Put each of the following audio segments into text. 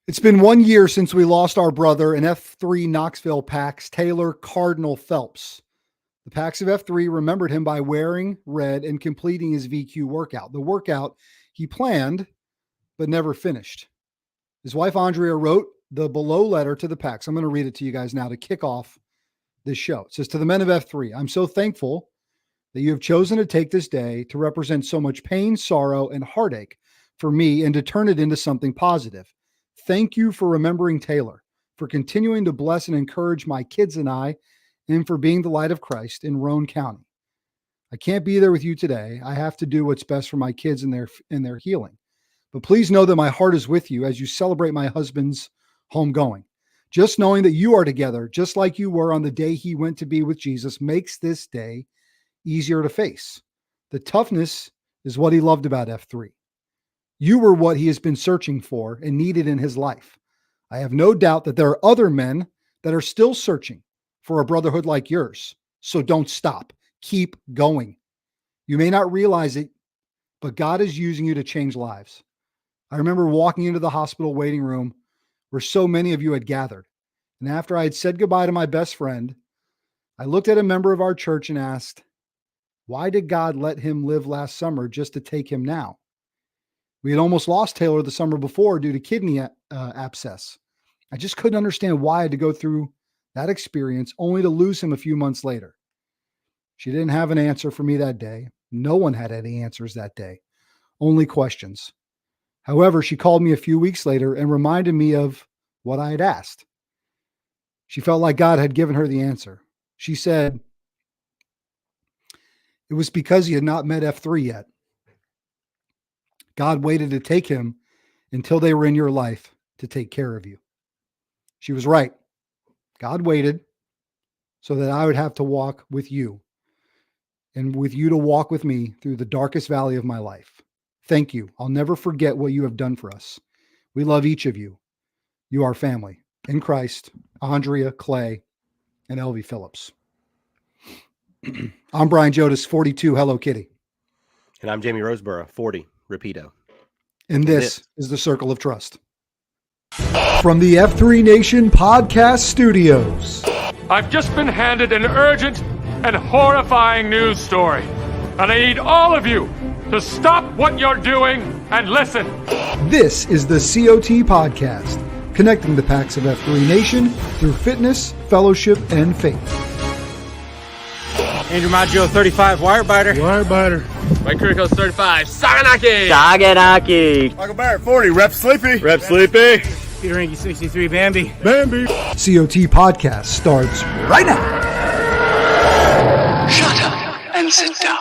It's been 1 year since we lost our brother in F3 Knoxville PAX, Taylor Cardinal Phelps. The PAX of F3 remembered him by wearing red and completing his VQ workout, the workout he planned but never finished. His wife, Andrea, wrote the below letter to the PAX. I'm going to read it to you guys now to kick off this show. It says, "To the men of F3, I'm so thankful that you have chosen to take this day to represent so much pain, sorrow, and heartache for me and to turn it into something positive. Thank you for remembering Taylor, for continuing to bless and encourage my kids and I, and for being the light of Christ in Roane County. I can't be there with you today. I have to do what's best for my kids and their healing. But please know that my heart is with you as you celebrate my husband's homegoing. Just knowing that you are together, just like you were on the day he went to be with Jesus, makes this day easier to face. The toughness is what he loved about F3. You were what he has been searching for and needed in his life. I have no doubt that there are other men that are still searching for a brotherhood like yours. So don't stop. Keep going. You may not realize it, but God is using you to change lives. I remember walking into the hospital waiting room where so many of you had gathered. And after I had said goodbye to my best friend, I looked at a member of our church and asked, why did God let him live last summer just to take him now? We had almost lost Taylor the summer before due to kidney abscess. I just couldn't understand why I had to go through that experience only to lose him a few months later. She didn't have an answer for me that day. No one had any answers that day, only questions. However, she called me a few weeks later and reminded me of what I had asked. She felt like God had given her the answer. She said, it was because he had not met F3 yet. God waited to take him until they were in your life to take care of you. She was right. God waited so that I would have to walk with you and with you to walk with me through the darkest valley of my life. Thank you. I'll never forget what you have done for us. We love each of you. You are family in Christ, Andrea, Clay, and Elvie Phillips." I'm Brian Jodas, 42, Hello Kitty. And I'm Jamie Roseborough, 40, Rapido. And this is the Circle of Trust. From the F3 Nation Podcast Studios. I've just been handed an urgent and horrifying news story. And I need all of you to stop what you're doing and listen. This is the COT Podcast, connecting the PAX of F3 Nation through fitness, fellowship, and faith. Andrew Maggio, 35, Wirebiter. Mike Kirkos, 35, Saganaki. Michael Barrett, 40, Rep Sleepy. Peter Ranky, 63, Bambi. COT Podcast starts right now. Shut up and sit down.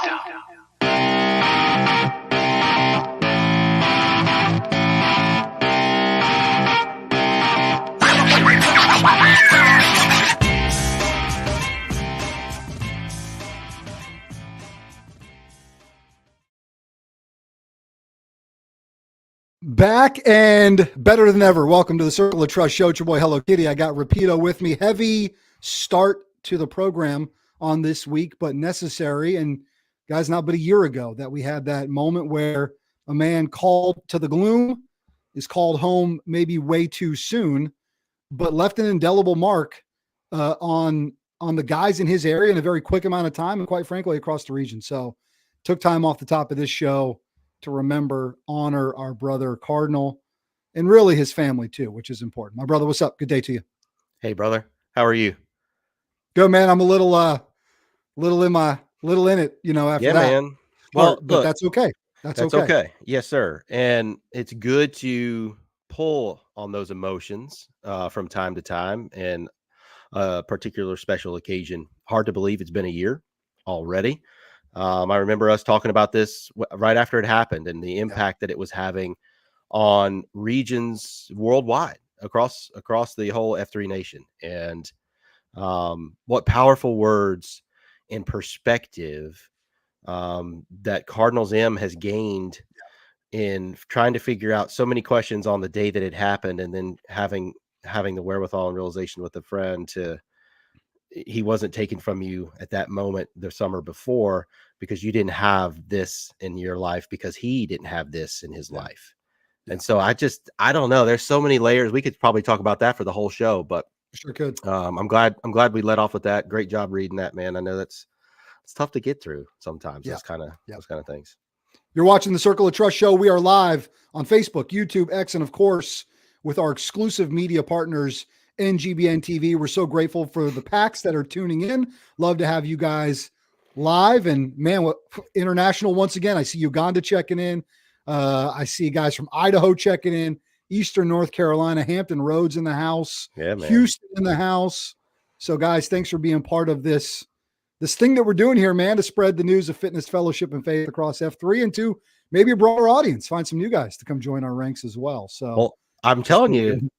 Back and better than ever. Welcome to the Circle of Trust show. It's your boy, Hello Kitty. I got Rapido with me. Heavy start to the program on this week, but necessary. And guys, not but a year ago that we had that moment where a man called to the gloom is called home maybe way too soon, but left an indelible mark on the guys in his area in a very quick amount of time and quite frankly across the region. So took time off the top of this show to remember, honor our brother Cardinal and really his family too, which is important. My brother, what's up? Good day to you. Hey, brother. How are you? Good, man. I'm a little in it, after that. Man. Well, but look, that's okay. That's okay. Yes, sir. And it's good to pull on those emotions from time to time and a particular special occasion. Hard to believe it's been a year already. I remember us talking about this right after it happened and the impact that it was having on regions worldwide across the whole F3 nation. And what powerful words and perspective that Cardinals M has gained in trying to figure out so many questions on the day that it happened, and then having the wherewithal and realization with a friend he wasn't taken from you at that moment the summer before because you didn't have this in your life because he didn't have this in his life. And so I don't know. There's so many layers. We could probably talk about that for the whole show, but Sure could. I'm glad we let off with that. Great job reading that, man. I know it's tough to get through sometimes. Yeah. Those kind of things. You're watching the Circle of Trust show. We are live on Facebook, YouTube, X, and of course, with our exclusive media partners, NGBN TV. We're so grateful for the PAX that are tuning in. Love to have you guys live. And man, what international once again. I see Uganda checking in. I see guys from Idaho checking in. Eastern North Carolina, Hampton Roads in the house. Yeah, man. Houston in the house. So, guys, thanks for being part of this thing that we're doing here, man, to spread the news of fitness, fellowship, and faith across F3 and to maybe a broader audience. Find some new guys to come join our ranks as well. So, well, I'm telling you,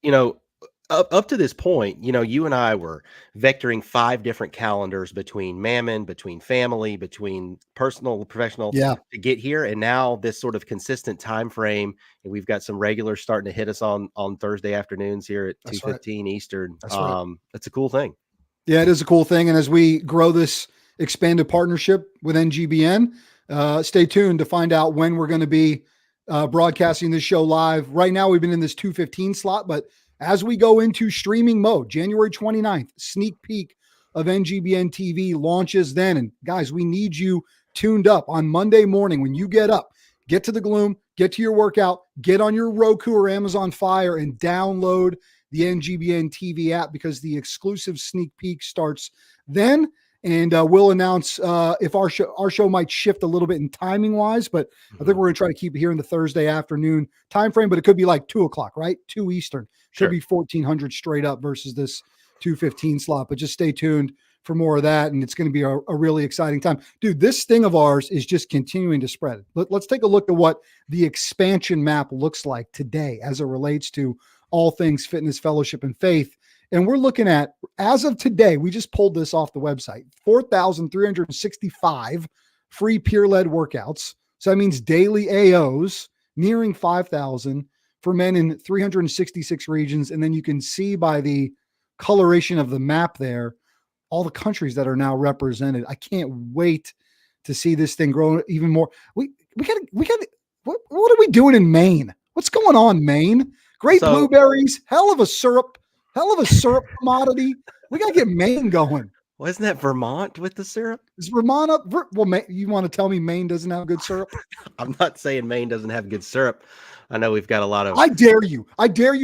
up to this point, you and I were vectoring 5 different calendars between Mammon, between family, between personal, professional, to get here. And now this sort of consistent time frame, and we've got some regulars starting to hit us on Thursday afternoons here at 2:15 Eastern. That's a cool thing. Yeah, it is a cool thing. And as we grow this expanded partnership with NGBN, stay tuned to find out when we're going to be broadcasting this show live. Right now, we've been in this 2:15 slot, but as we go into streaming mode, January 29th, sneak peek of NGBN TV launches then. And guys, we need you tuned up on Monday morning. When you get up, get to the Gloom, get to your workout, get on your Roku or Amazon Fire and download the NGBN TV app, because the exclusive sneak peek starts then. And we'll announce if our show might shift a little bit in timing wise, but I think we're going to try to keep it here in the Thursday afternoon time frame. But it could be like 2:00, right? 2 Eastern. Should be 1400 straight up versus this 2:15 slot. But just stay tuned for more of that, and it's going to be a really exciting time, dude. This thing of ours is just continuing to spread. Let's take a look at what the expansion map looks like today as it relates to all things fitness, fellowship, and faith. And we're looking at, as of today, we just pulled this off the website, 4,365 free peer-led workouts. So that means daily AOs nearing 5,000 for men in 366 regions. And then you can see by the coloration of the map there, all the countries that are now represented. I can't wait to see this thing grow even more. We got what are we doing in Maine? What's going on, Maine? Great blueberries, hell of a syrup commodity. We got to get Maine going. Well, isn't that Vermont with the syrup? Is Vermont up? Well, you want to tell me Maine doesn't have good syrup? I'm not saying Maine doesn't have good syrup. I know we've got a lot of. I dare you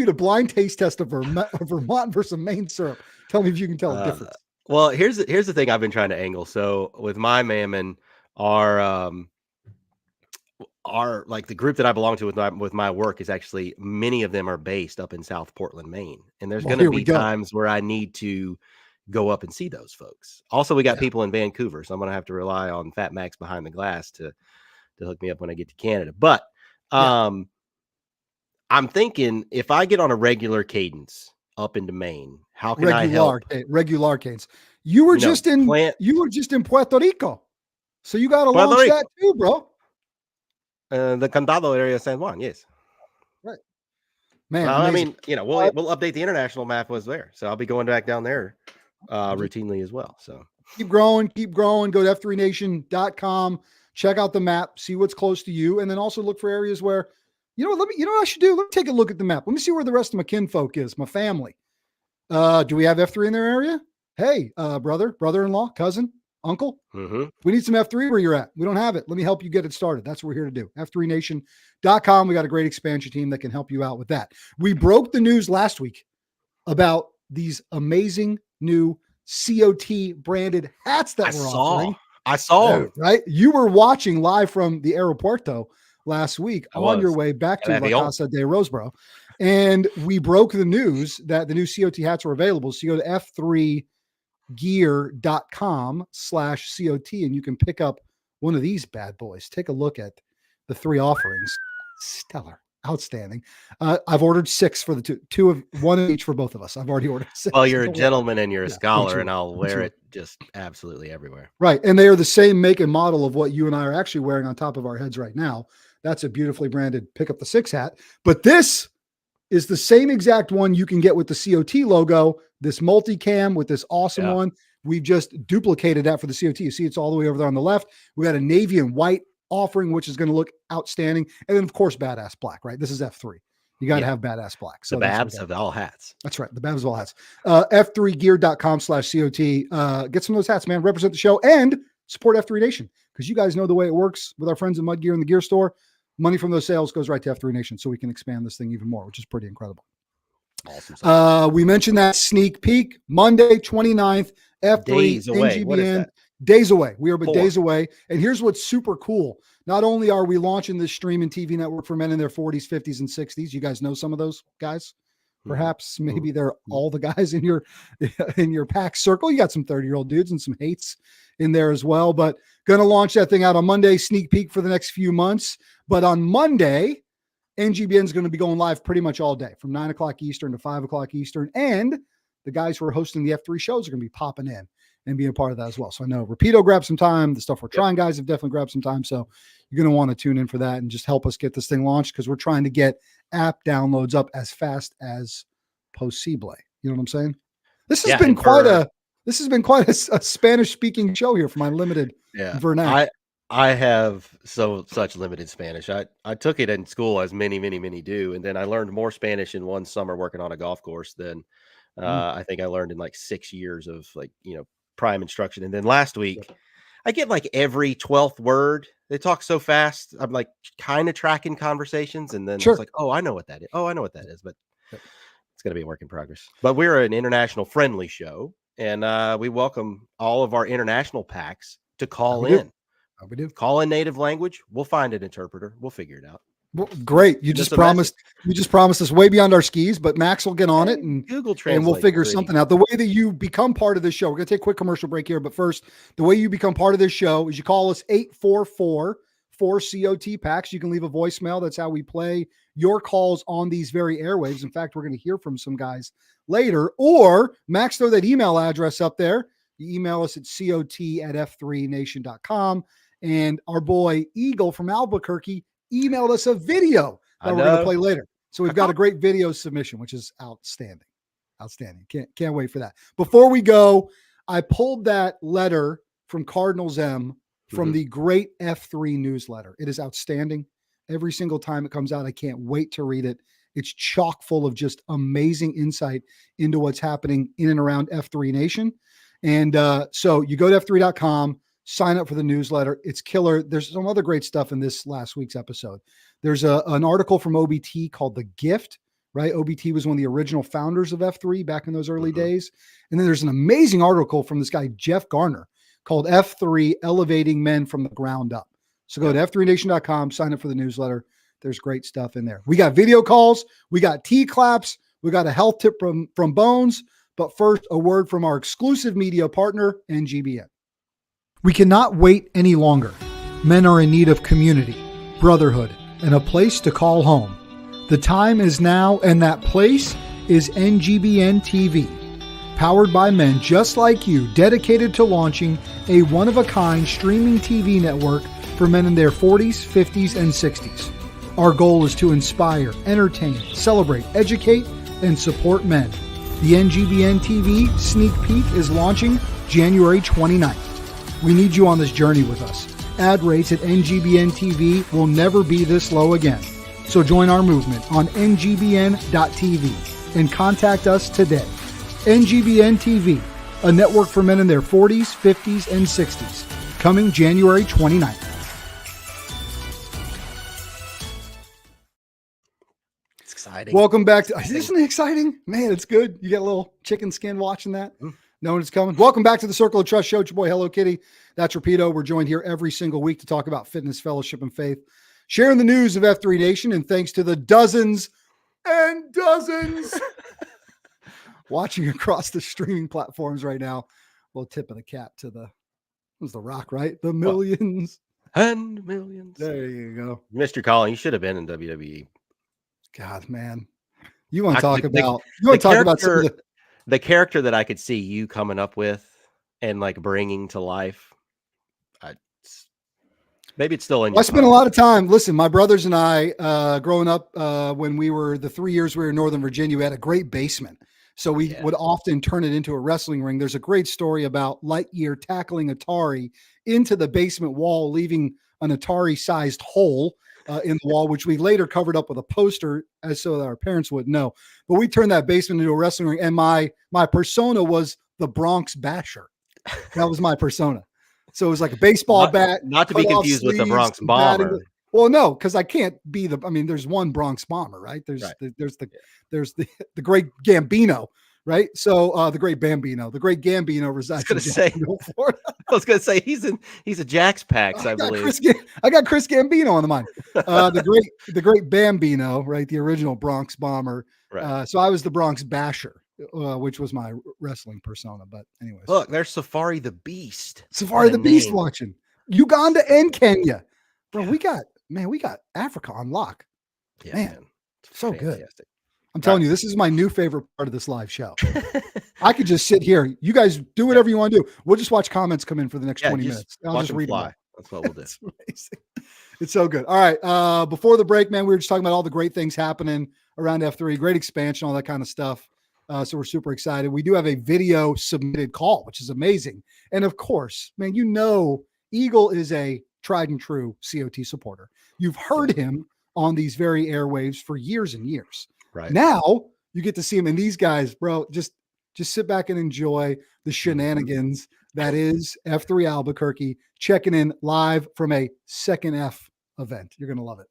to blind taste test a Vermont versus Maine syrup. Tell me if you can tell the difference. Well, here's the thing I've been trying to angle. So with my Mammon, our like the group that I belong to with my work is actually, many of them are based up in South Portland, Maine. And there's going to be times where I need to go up and see those folks. Also, we got people in Vancouver, so I'm going to have to rely on Fat Max behind the glass to hook me up when I get to Canada. But I'm thinking, if I get on a regular cadence up into Maine, how can I help? Regular cadence. You were just in Puerto Rico, so you got to launch that too, bro. The Condado area of San Juan, yes. Right. Man, I mean, we'll update the international map was there. So I'll be going back down there routinely as well. So keep growing. Go to f3nation.com, check out the map, see what's close to you, and then also look for areas where, what I should do? Let me take a look at the map. Let me see where the rest of my kinfolk is, my family. Do we have F3 in their area? Hey, brother-in-law, cousin, uncle, we need some F3 where you're at. We don't have it. Let me help you get it started. That's what we're here to do. f3nation.com. We got a great expansion team that can help you out with that. We broke the news last week about these amazing new COT branded hats that we're offering. I saw, right? You were watching live from the aeropuerto last week on your way back to La Casa de Roseboro. And we broke the news that the new COT hats are available. So you go to f3gear.com/COT and you can pick up one of these bad boys. Take a look at the 3 offerings. Stellar. Outstanding. I've ordered 6 for the one of each for both of us. I've already ordered 6. Well, you're a gentleman and you're a scholar, and I'll wear it just absolutely everywhere. Right. And they are the same make and model of what you and I are actually wearing on top of our heads right now. That's a beautifully branded Pick Up the 6 hat. But this is the same exact one you can get with the COT logo, this multicam with this awesome one. We've just duplicated that for the COT. You see it's all the way over there on the left. We got a navy and white offering, which is going to look outstanding. And then, of course, Badass Black, right? This is F3. You got to have Badass Black. So the Babs of all hats. That's right. The Babs of all hats. F3gear.com/COT. Get some of those hats, man. Represent the show and support F3 Nation, because you guys know the way it works with our friends at Mud Gear and the Gear Store. Money from those sales goes right to F3 Nation, so we can expand this thing even more, which is pretty incredible. Awesome. We mentioned that sneak peek Monday, 29th, F3 days away. What is NGBN. that? Days away. We are but 4 days away. And here's what's super cool. Not only are we launching this streaming TV network for men in their 40s, 50s, and 60s. You guys know some of those guys. Perhaps maybe they're all the guys in your PAX circle. You got some 30-year-old dudes and some hates in there as well. But going to launch that thing out on Monday, sneak peek for the next few months. But on Monday, NGBN is going to be going live pretty much all day from 9 o'clock Eastern to 5 o'clock Eastern. And the guys who are hosting the F3 shows are going to be popping in and being a part of that as well. So I know Rapido grabbed some time. The Stuff We're Trying guys have definitely grabbed some time. So you're going to want to tune in for that and just help us get this thing launched, because we're trying to get app downloads up as fast as possible. You know what I'm saying? This has been quite a Spanish speaking show here for my limited vernacular. I have such limited Spanish. I took it in school, as many do. And then I learned more Spanish in one summer working on a golf course than I think I learned in like 6 years of prime instruction. And then last week I get like every 12th word. They talk so fast. I'm like kind of tracking conversations. And then it's like, oh, I know what that is. Oh, I know what that is. But it's going to be a work in progress. But we're an international friendly show. And we welcome all of our international packs to call in. We do. Call in native language. We'll find an interpreter. We'll figure it out. Well, great. You just promised us way beyond our skis, but Max will get on it and Google Translate, and we'll figure something out. The way that you become part of this show, we're going to take a quick commercial break here, but first, the way you become part of this show is you call us 844-4COT packs. You can leave a voicemail. That's how we play your calls on these very airwaves. In fact, we're going to hear from some guys later, or Max, throw that email address up there. You email us at cot@f3nation.com. And our boy Eagle from Albuquerque emailed us a video that we're going to play later. So we've got a great video submission, which is outstanding. Outstanding. Can't wait for that. Before we go, I pulled that letter from Cardinals M from the great F3 newsletter. It is outstanding. Every single time it comes out, I can't wait to read it. It's chock full of just amazing insight into what's happening in and around F3 Nation. And so you go to f3.com, sign up for the newsletter. It's killer. There's some other great stuff in this last week's episode. There's an article from OBT called The Gift, right? OBT was one of the original founders of F3 back in those early days. And then there's an amazing article from this guy, Jeff Garner, called F3 Elevating Men from the Ground Up. So go to f3nation.com, sign up for the newsletter. There's great stuff in there. We got video calls. We got T-claps. We got a health tip from Bones. But first, a word from our exclusive media partner, NGBN. We cannot wait any longer. Men are in need of community, brotherhood, and a place to call home. The time is now, and that place is NGBN TV. Powered by men just like you, dedicated to launching a one-of-a-kind streaming TV network for men in their 40s, 50s, and 60s. Our goal is to inspire, entertain, celebrate, educate, and support men. The NGBN TV sneak peek is launching January 29th. We need you on this journey with us. Ad rates at NGBN TV will never be this low again. So join our movement on ngbn.tv and contact us today. NGBN TV, a network for men in their 40s, 50s, and 60s. Coming January 29th. It's exciting. Welcome back to, isn't it exciting? Man, it's good. You get a little chicken skin watching that. Knowing it's coming. Welcome back to the Circle of Trust Show. It's your boy, Hello Kitty. That's Rapido. We're joined here every single week to talk about fitness, fellowship, and faith. Sharing the news of F3 Nation, and thanks to the dozens and dozens watching across the streaming platforms right now. We'll tip of the cap to the Rock, right? The millions. And millions. There you go. Mr. Colin, you should have been in WWE. God, man. You want to talk some of the character that I could see you coming up with and like bringing to life. Maybe it's still in. I spent a lot of time. Listen, my brothers and I, growing up, when we were the 3 years we were in Northern Virginia, we had a great basement. So we would often turn it into a wrestling ring. There's a great story about Lightyear tackling Atari into the basement wall, leaving an Atari-sized hole in the wall, which we later covered up with a poster as so that our parents wouldn't know. But we turned that basement into a wrestling ring, and my persona was the Bronx Basher. That was my persona. So it was like a baseball bat, not to be confused with the Bronx Bomber. Well, no, because I can't be there's one Bronx Bomber, right? There's the great Gambino, right? So the great Gambino resides in Jacksonville, Florida. I was gonna say he's a Jax Pax, I believe. I got Chris Gambino on the mind. The great Bambino, right? The original Bronx Bomber. Right. So I was the Bronx Basher, which was my wrestling persona. But anyways, look, there's Safari the Beast. Safari the Beast watching Uganda and Kenya, bro. We got Africa on lock. Yeah, man. So fantastic. Good. I'm telling you, this is my new favorite part of this live show. I could just sit here. You guys do whatever you want to do. We'll just watch comments come in for the next 20 minutes. I'll just read them. That's what we'll do. Amazing. It's so good. All right. Before the break, man, we were just talking about all the great things happening around F3, great expansion, all that kind of stuff. So we're super excited. We do have a video submitted call, which is amazing. And of course, man, Eagle is a tried and true COT supporter. You've heard him on these very airwaves for years and years. Right now, you get to see him, and these guys, bro, just sit back and enjoy the shenanigans that is F3 Albuquerque, checking in live from a second F event. You're gonna love it.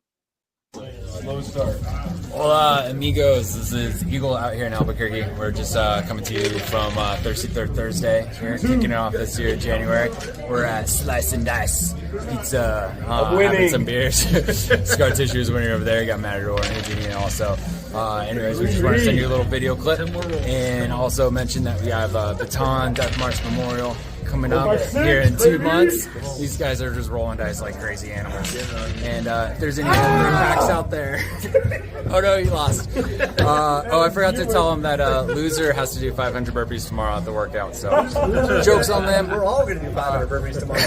Low start. Hola, amigos. This is Eagle out here in Albuquerque. We're just coming to you from Thirsty Third Thursday here, kicking it off this year, January. We're at Slice and Dice Pizza, having some beers. Scar Tissue is winning over there. You got Matador and Houdini also. Anyways, we just want to send you a little video clip and also mention that we have Baton Death March Memorial coming up here in 2 months. These guys are just rolling dice like crazy animals. And if there's any packs out there, oh no, you lost. I forgot to tell them that loser has to do 500 burpees tomorrow at the workout. So jokes on them. We're all going to do 500 burpees tomorrow.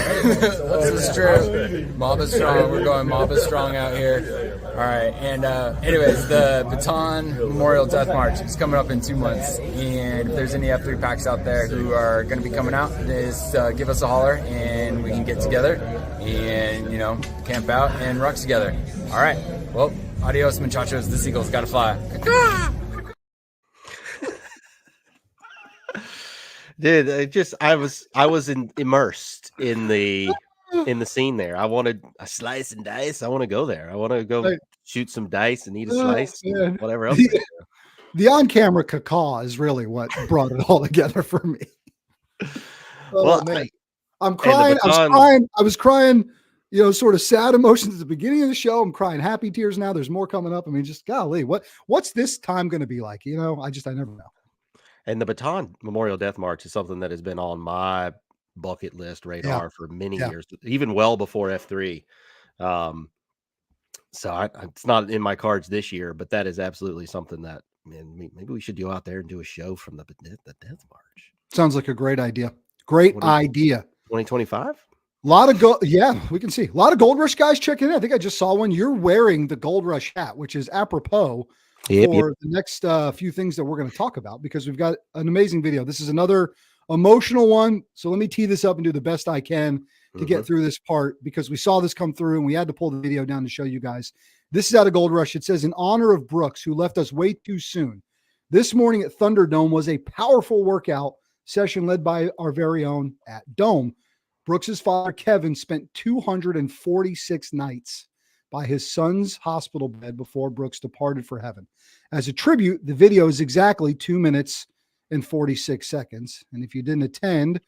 This is true. Mob is strong. We're going Mob is strong out here. All right. And anyways, the Baton Memorial Death March is coming up in 2 months. And if there's any F3 packs out there who are going to be coming out, give us a holler and we can get together and, camp out and rock together. All right. Well, adios, muchachos. This Eagle's got to fly. Dude, I was immersed in the scene there. I wanted a slice and dice. I want to go there. I want to go shoot some dice and eat a slice and whatever else. The on-camera caca is really what brought it all together for me. Man. I'm crying. I was crying, sort of sad emotions at the beginning of the show. I'm crying happy tears now. There's more coming up. I mean, just golly, what's this time going to be like? I never know. And the Baton Memorial Death March is something that has been on my bucket list radar for many years, even well before F3. So it's not in my cards this year, but that is absolutely something that, man, maybe we should go out there and do a show from the Death March. Sounds like a great idea. Great idea. 2025? A lot of we can see a lot of Gold Rush guys checking in. I think I just saw one. You're wearing the Gold Rush hat, which is apropos for the next few things that we're going to talk about, because we've got an amazing video. This is another emotional one. So let me tee this up and do the best I can to get through this part, because we saw this come through and we had to pull the video down to show you guys. This is out of Gold Rush. It says, in honor of Brooks, who left us way too soon. This morning at Thunderdome was a powerful workout session led by our very own at Dome. Brooks's father, Kevin, spent 246 nights by his son's hospital bed before Brooks departed for heaven. As a tribute, the video is exactly 2 minutes and 46 seconds. And if you didn't attend,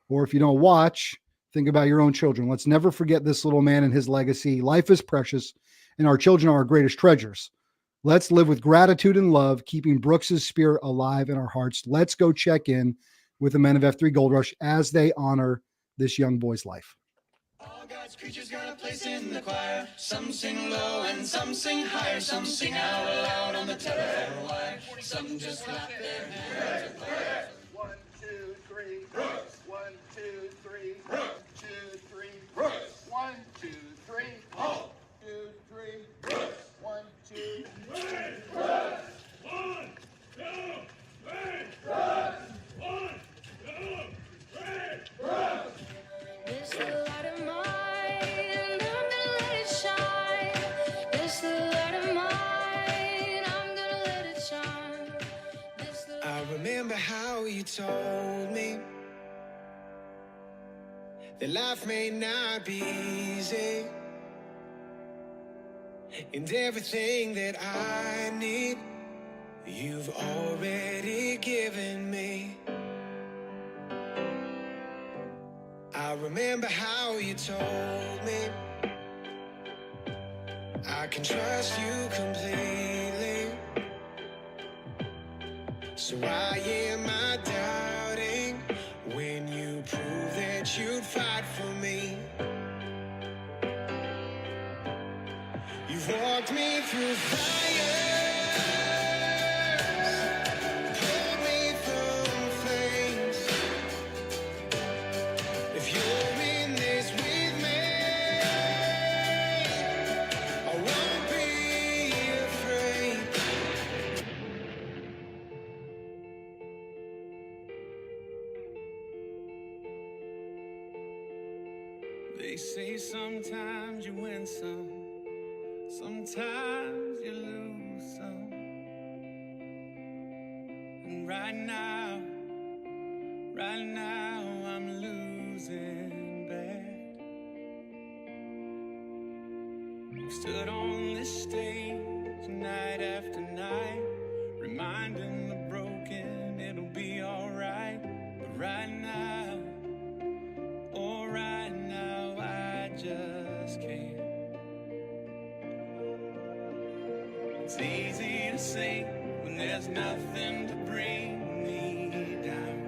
or if you don't watch, think about your own children. Let's never forget this little man and his legacy. Life is precious, and our children are our greatest treasures. Let's live with gratitude and love, keeping Brooks's spirit alive in our hearts. Let's go check in with the men of F3 Gold Rush as they honor this young boy's life. All God's creatures got a place in the choir. Some sing low and some sing higher. Some sing out loud on the telephone wire. Some just clap their hands. 1, 2, 3, Brooks. 1, 2, 3, Brooks. 2, 3, Brooks. 1, 2, 3, Paul. 2, 3, Brooks. 1, 2, 3, Brooks. 1, 2, 3, Brooks. 1, 2, 3, Brooks. This light of mine, I'm remember how you told me that life may not be easy, and everything that I need, you've already given me. I remember how you told me I can trust you completely. So why am I doubting when you prove that you'd fight for me? You've walked me through fire, pulled me from flames. If you're in this with me, I won't be afraid. They say sometimes you win some, sometimes you lose some. And right now I'm losing bad. I've stood on this stage night after night, reminding the broken it'll be alright. But right now, oh right now, I just can't. It's easy to say when there's nothing to bring me down.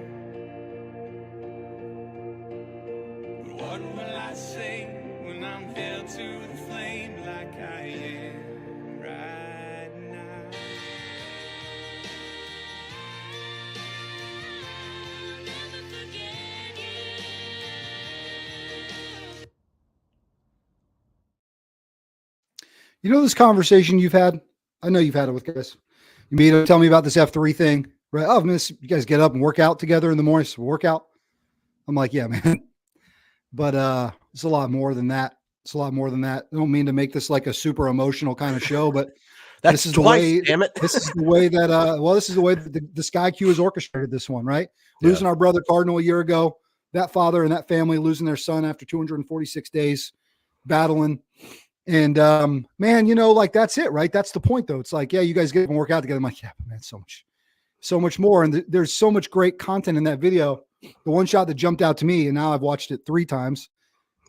But what will I say when I'm held to the flame like I am right now? Never forget you. You know this conversation you've had? I know you've had it with guys. You meet them, tell me about this F3 thing, right? Oh, man, you guys get up and work out together in the morning. So workout. I'm like, yeah, man. But it's a lot more than that. It's a lot more than that. I don't mean to make this like a super emotional kind of show, but That's this is twice, the way. damn it. This is the way that. This is the way that the Sky Q has orchestrated this one, right? Losing our brother Cardinal a year ago. That father and that family losing their son after 246 days battling. And man, you know, like that's it, right? That's the point, though. It's like, yeah, you guys get and work out together. I'm like, yeah, but man, so much more. And there's so much great content in that video. The one shot that jumped out to me, and now I've watched it 3 times,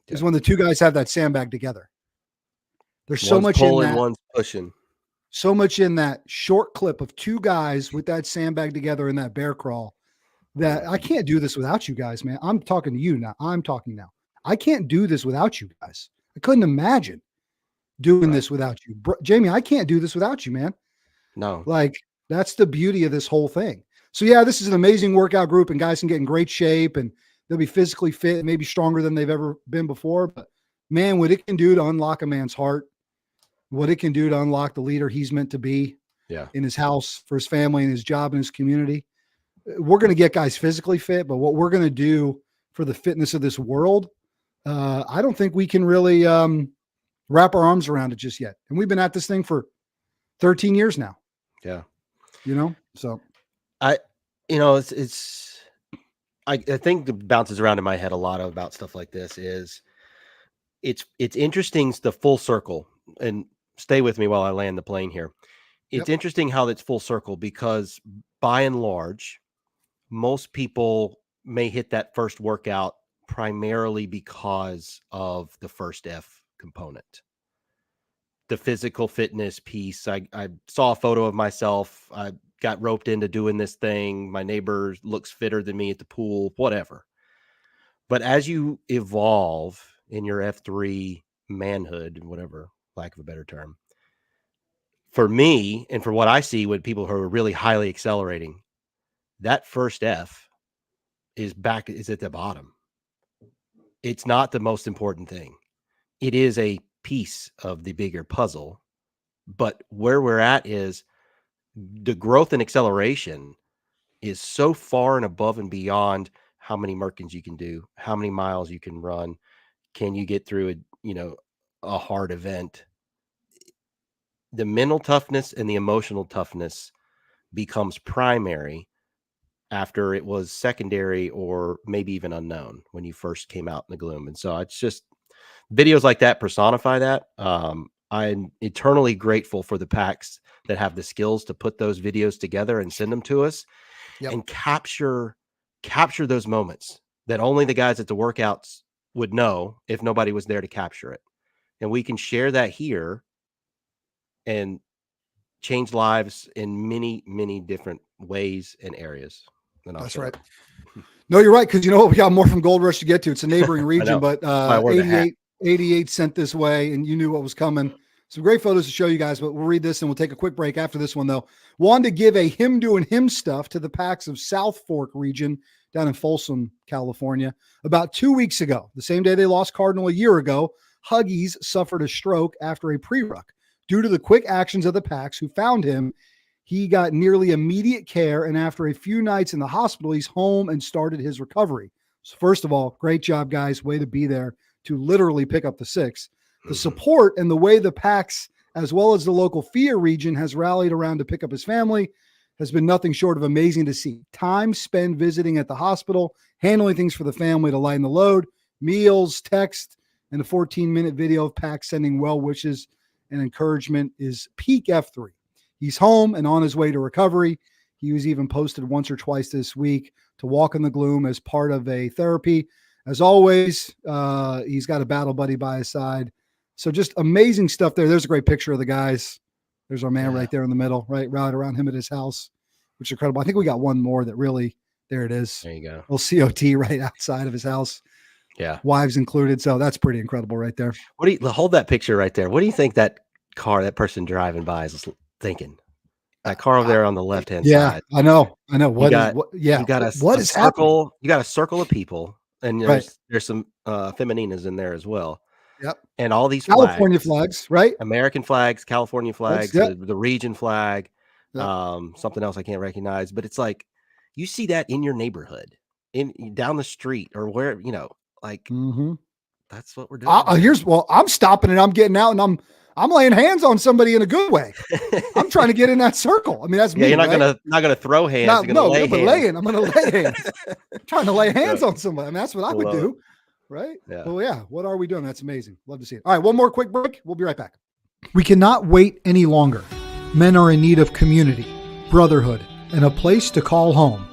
is when the two guys have that sandbag together. There's so much in that. One's pushing. So much in that short clip of 2 guys with that sandbag together in that bear crawl that I can't do this without you guys, man. I'm talking to you now. I'm talking now. I can't do this without you guys. I couldn't imagine doing this without you. Jamie, I can't do this without you, man. No. Like, that's the beauty of this whole thing. So yeah, this is an amazing workout group, and guys can get in great shape and they'll be physically fit, maybe stronger than they've ever been before. But man, what it can do to unlock a man's heart, what it can do to unlock the leader he's meant to be in his house, for his family and his job and his community. We're going to get guys physically fit, but what we're going to do for the fitness of this world, I don't think we can really wrap our arms around it just yet. And we've been at this thing for 13 years now. Yeah. You know, so I think the bounces around in my head a lot about stuff like this is it's interesting, the full circle, and stay with me while I land the plane here. It's interesting how it's full circle, because by and large, most people may hit that first workout primarily because of the first F component, the physical fitness piece. I saw a photo of myself. I got roped into doing this thing. My neighbor looks fitter than me at the pool, whatever. But as you evolve in your F3 manhood, whatever, lack of a better term, for me, and for what I see with people who are really highly accelerating, that first F is at the bottom. It's not the most important thing. It is a piece of the bigger puzzle, but where we're at is the growth and acceleration is so far and above and beyond how many Merkins you can do, how many miles you can run, can you get through a hard event. The mental toughness and the emotional toughness becomes primary after it was secondary or maybe even unknown when you first came out in the gloom. And so it's just videos like that personify that. I'm eternally grateful for the PAX that have the skills to put those videos together and send them to us and capture those moments that only the guys at the workouts would know if nobody was there to capture it. And we can share that here and change lives in many, many different ways and areas. That's right. No, you're right. Because you know what? We got more from Gold Rush to get to. It's a neighboring region, but 88 sent this way, and you knew what was coming. Some great photos to show you guys, but we'll read this and we'll take a quick break after this one, though. Wanted to give a him doing him stuff to the PAX of South Fork region down in Folsom, California. About 2 weeks ago, the same day they lost Cardinal a year ago, Huggies suffered a stroke after a pre-ruck. Due to the quick actions of the PAX who found him, he got nearly immediate care, and after a few nights in the hospital, he's home and started his recovery. So first of all, great job, guys. Way to be there to literally pick up the 6. The support and the way the PAX, as well as the local FIA region, has rallied around to pick up his family has been nothing short of amazing to see. Time spent visiting at the hospital, handling things for the family to lighten the load, meals, text, and a 14-minute video of PAX sending well wishes and encouragement is peak F3. He's home and on his way to recovery. He was even posted once or twice this week to walk in the gloom as part of a therapy. As always, he's got a battle buddy by his side. So just amazing stuff there. There's a great picture of the guys. There's our man right there in the middle, right around him at his house, which is incredible. I think we got one more that really, there it is. There you go. Little COT right outside of his house. Yeah. Wives included. So that's pretty incredible right there. What do you hold that picture right there? What do you think that person driving by is thinking? That car over there on the left-hand side. I know. What is happening? You got a circle of people, and there's some femininas in there as well. Yep. And all these California flags, right? American flags, California flags, the region flag, Yep. Something else I can't recognize. But it's like you see that in your neighborhood, down the street or where, that's what we're doing. I'm stopping and I'm getting out and I'm laying hands on somebody in a good way. I'm trying to get in that circle. I mean, that's me. You're not gonna throw hands. I'm gonna lay hands. I'm trying to lay hands on somebody. I mean, that's what I would do. Right? Yeah. Well, yeah. What are we doing? That's amazing. Love to see it. All right. One more quick break. We'll be right back. We cannot wait any longer. Men are in need of community, brotherhood, and a place to call home.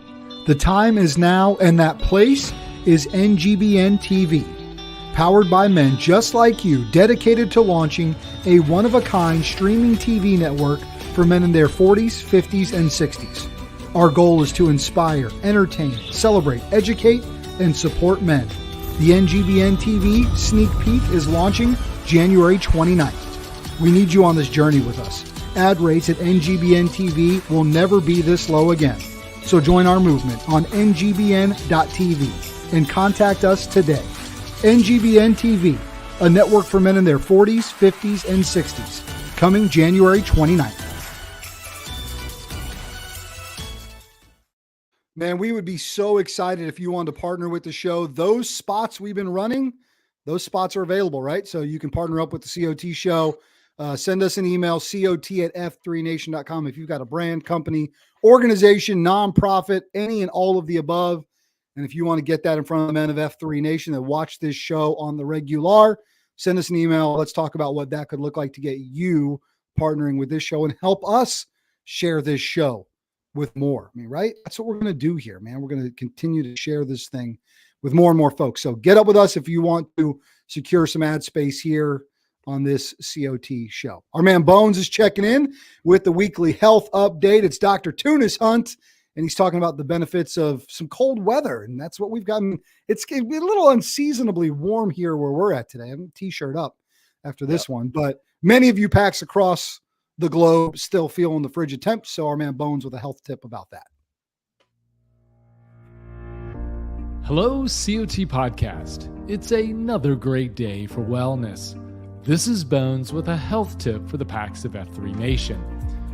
The time is now, and that place is NGBN TV. Powered by men just like you, dedicated to launching a one-of-a-kind streaming TV network for men in their 40s, 50s, and 60s. Our goal is to inspire, entertain, celebrate, educate, and support men. The NGBN TV sneak peek is launching January 29th. We need you on this journey with us. Ad rates at NGBN TV will never be this low again. So join our movement on NGBN.TV and contact us today. NGBN TV, a network for men in their 40s, 50s, and 60s. Coming January 29th. Man, we would be so excited if you wanted to partner with the show. Those spots we've been running, those spots are available, right? So you can partner up with the COT show. Send us an email, cot@f3nation.com. If you've got a brand, company, organization, nonprofit, any and all of the above. And if you want to get that in front of the men of F3 Nation that watch this show on the regular, send us an email. Let's talk about what that could look like to get you partnering with this show and help us share this show with more. I mean, right? That's what we're going to do here, man. We're going to continue to share this thing with more and more folks. So get up with us if you want to secure some ad space here on this COT show. Our man Bones is checking in with the weekly health update. It's Dr. Tunis Hunt, and he's talking about the benefits of some cold weather. And that's what we've gotten. It's a little unseasonably warm here where we're at today. I have a t-shirt up after this one, but many of you PAX across the globe still feeling the frigid temps. So our man Bones with a health tip about that. Hello, COT Podcast. It's another great day for wellness. This is Bones with a health tip for the PAX of F3 Nation.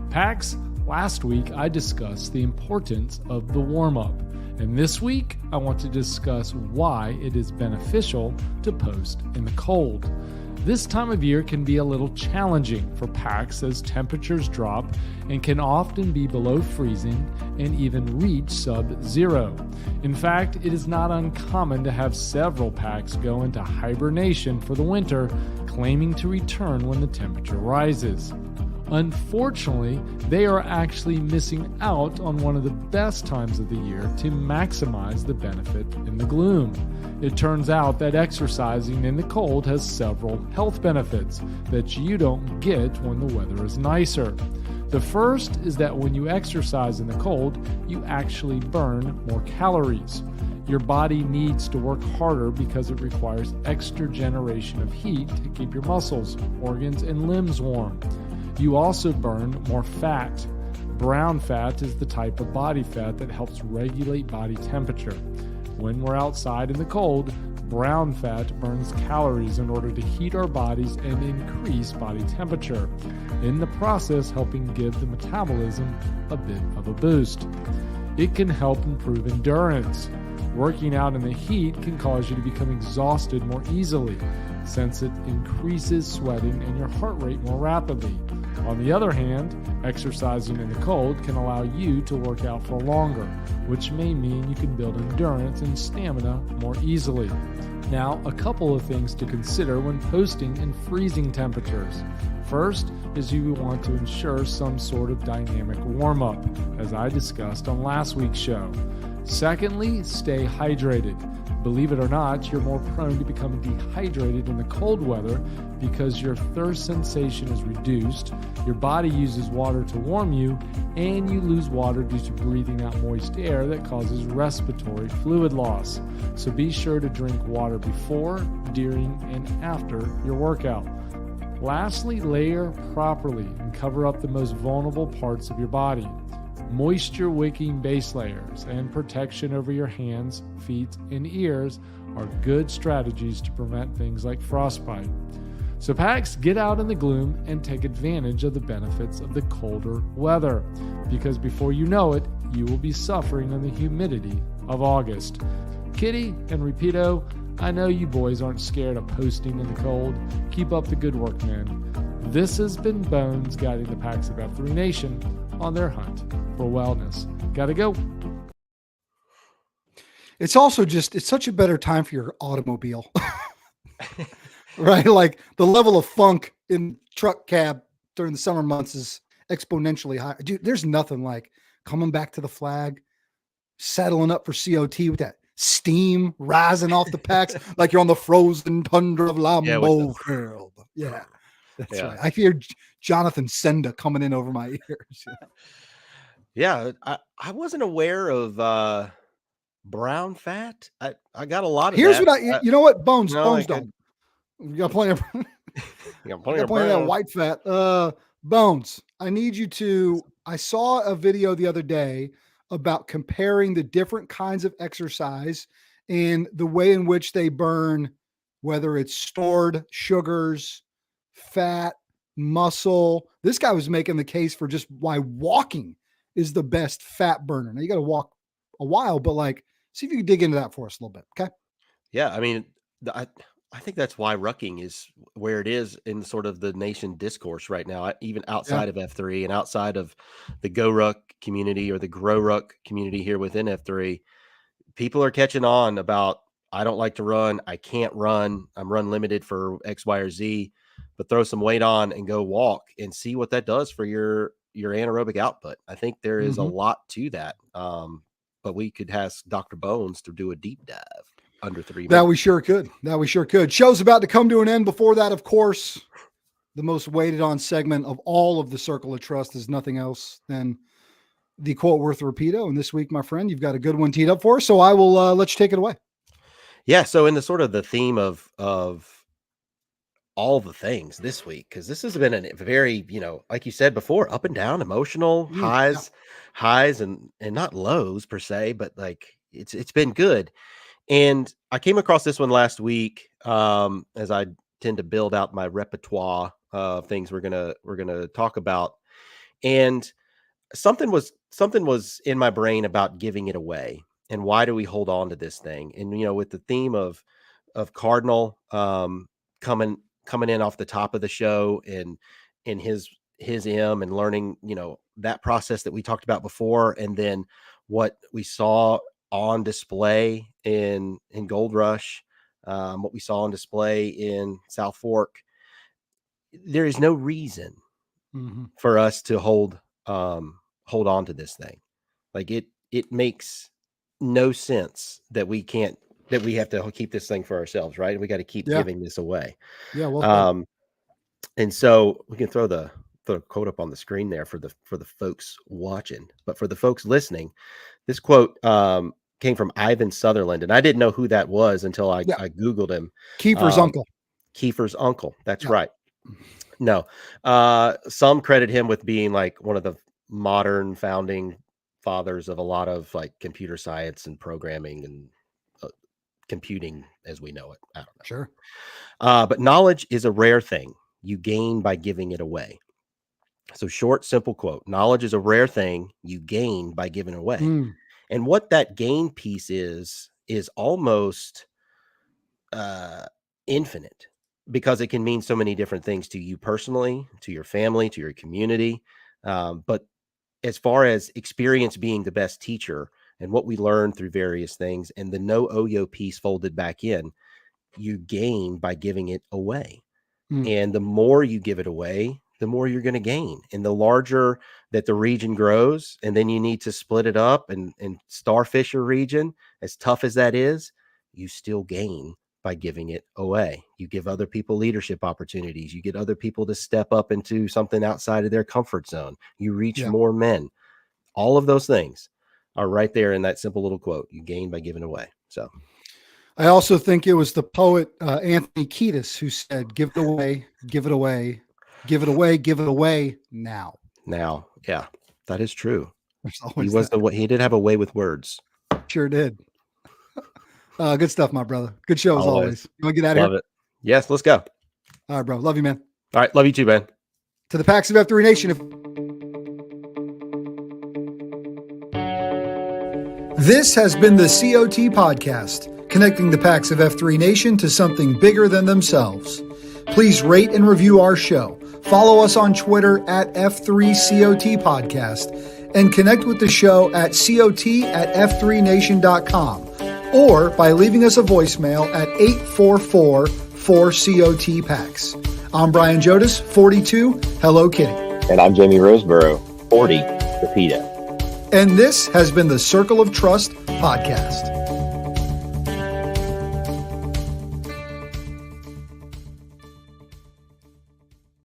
PAX, last week I discussed the importance of the warm-up, and this week I want to discuss why it is beneficial to post in the cold. This time of year can be a little challenging for packs as temperatures drop and can often be below freezing and even reach sub-zero. In fact, it is not uncommon to have several packs go into hibernation for the winter, claiming to return when the temperature rises. Unfortunately, they are actually missing out on one of the best times of the year to maximize the benefit in the gloom. It turns out that exercising in the cold has several health benefits that you don't get when the weather is nicer. The first is that when you exercise in the cold, you actually burn more calories. Your body needs to work harder because it requires extra generation of heat to keep your muscles, organs, and limbs warm. You also burn more fat. Brown fat is the type of body fat that helps regulate body temperature. When we're outside in the cold, brown fat burns calories in order to heat our bodies and increase body temperature, in the process helping give the metabolism a bit of a boost. It can help improve endurance. Working out in the heat can cause you to become exhausted more easily, since it increases sweating and your heart rate more rapidly. On the other hand, exercising in the cold can allow you to work out for longer, which may mean you can build endurance and stamina more easily. Now, a couple of things to consider when posting in freezing temperatures. First is you want to ensure some sort of dynamic warm-up, as I discussed on last week's show. Secondly, stay hydrated. Believe it or not, you're more prone to becoming dehydrated in the cold weather because your thirst sensation is reduced, your body uses water to warm you, and you lose water due to breathing out moist air that causes respiratory fluid loss. So be sure to drink water before, during, and after your workout. Lastly, layer properly and cover up the most vulnerable parts of your body. Moisture-wicking base layers and protection over your hands, feet, and ears are good strategies to prevent things like frostbite. So packs, get out in the gloom and take advantage of the benefits of the colder weather, because before you know it, you will be suffering in the humidity of August. Kitty and Rapido, I know you boys aren't scared of posting in the cold. Keep up the good work, man. This has been Bones guiding the Packs of F3 Nation on their hunt for wellness. Gotta go. It's also just, it's such a better time for your automobile, right? Like the level of funk in truck cab during the summer months is exponentially high. Dude, there's nothing like coming back to the flag, settling up for COT with that steam rising off the packs like you're on the frozen tundra of Lambeau Field. Yeah, that's right. I hear Jonathan Senda coming in over my ears. Yeah, I wasn't aware of brown fat. I got a lot of Here's that. what you know what? Bones No, Bones don't. We got plenty of plenty of that white fat. Bones, I need you to, I saw a video the other day about comparing the different kinds of exercise and the way in which they burn, whether it's stored sugars, fat, muscle. This guy was making the case for just why walking is the best fat burner. Now you got to walk a while, but like, see if you can dig into that for us a little bit. Okay. Yeah. I mean, I think that's why rucking is where it is in sort of the nation discourse right now, even outside of F3 and outside of the Go Ruck community or the Grow Ruck community here within F3. People are catching on about, I don't like to run. I can't run. I'm run limited for X, Y, or Z, but throw some weight on and go walk and see what that does for your anaerobic output. I think there is a lot to that. But we could ask Dr. Bones to do a deep dive under 3 minutes. That we sure could. Show's about to come to an end. Before that, of course, the most waited on segment of all of the Circle of Trust is nothing else than the quote worth Rapido. And this week, my friend, you've got a good one teed up for us. So I will let you take it away. Yeah. So in the sort of the theme of all the things this week, because this has been a very, like you said before, up and down, emotional highs and not lows per se, but like it's been good. And I came across this one last week as I tend to build out my repertoire of things we're gonna talk about. And something was in my brain about giving it away and why do we hold on to this thing? And with the theme of Cardinal coming coming in off the top of the show and his M and learning, that process that we talked about before, and then what we saw on display in Gold Rush, what we saw on display in South Fork. There is no reason for us to hold on to this thing. Like it makes no sense that we have to keep this thing for ourselves, right? We got to keep giving this away. Yeah. Well, and so we can throw the quote up on the screen there for the folks watching, but for the folks listening, this quote came from Ivan Sutherland, and I didn't know who that was until I Googled him. Kiefer's uncle. Kiefer's uncle. That's right. No, some credit him with being like one of the modern founding fathers of a lot of like computer science and programming and computing as we know it. I don't know. Sure. But knowledge is a rare thing. You gain by giving it away. So short, simple quote. Knowledge is a rare thing you gain by giving away. And what that gain piece is almost infinite, because it can mean so many different things to you personally, to your family, to your community. But as far as experience being the best teacher and what we learn through various things and the no OYO piece folded back in, you gain by giving it away. And the more you give it away, the more you're going to gain. And the larger that the region grows, and then you need to split it up and starfish a region, as tough as that is, you still gain by giving it away. You give other people leadership opportunities. You get other people to step up into something outside of their comfort zone. You reach more men. All of those things are right there in that simple little quote. You gain by giving away. So I also think it was the poet Anthony Kiedis who said, give it away, give it away, give it away, give it away now. Now, yeah, that is true. He he did have a way with words. Sure did. Good stuff, my brother. Good show as always. You want to get out of here? It. Yes, let's go. All right, bro. Love you, man. All right, love you too, man. To the Pax of F3 Nation. This has been the COT Podcast, connecting the Pax of F3 Nation to something bigger than themselves. Please rate and review our show. Follow us on Twitter at F3COT Podcast and connect with the show at COT@F3Nation.com or by leaving us a voicemail at 844-4COT-PAX. I'm Brian Jodis, 42, Hello Kitty. And I'm Jamie Roseborough, 40, Rapido. And this has been the Circle of Trust Podcast.